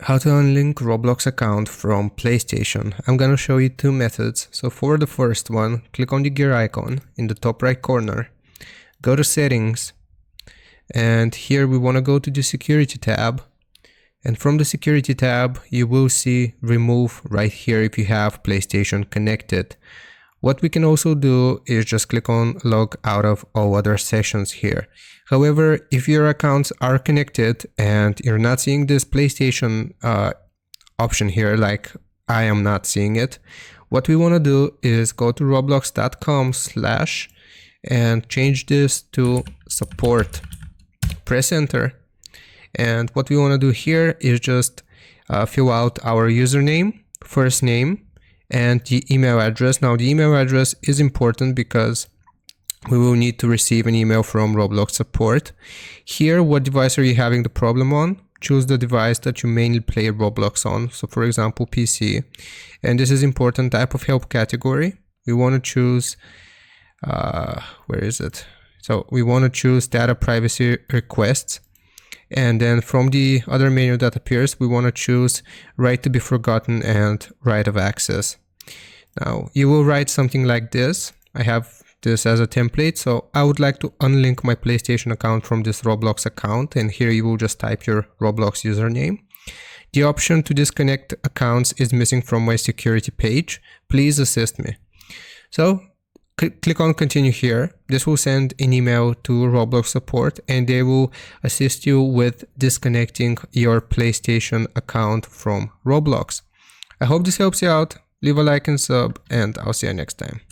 How to unlink Roblox account from PlayStation. I'm gonna show you two methods. So for the first one, click on the gear icon in the top right corner, go to settings, and here we want to go to the security tab, and from the security tab you will see remove right here if you have PlayStation connected. What we can also do is just click on log out of all other sessions here. However, if your accounts are connected and you're not seeing this PlayStation option here, like I am not seeing it, what we want to do is go to roblox.com/ and change this to support. Press enter. And what we want to do here is just fill out our username, first name, and the email address. Now the email address is important because we will need to receive an email from Roblox support. Here, what device are you having the problem on? Choose the device that you mainly play Roblox on. So for example, PC. And this is important type of help category. We want to choose, where is it? So we want to choose data privacy requests. And then from the other menu that appears, we want to choose right to be forgotten and right of access. Now you will write something like this. I have this as a template, so I would like to unlink my PlayStation account from this Roblox account, and here you will just type your Roblox username. The option to disconnect accounts is missing from my security page. Please assist me. So click on continue here. This will send an email to Roblox support and they will assist you with disconnecting your PlayStation account from Roblox. I hope this helps you out. Leave a like and sub, and I'll see you next time.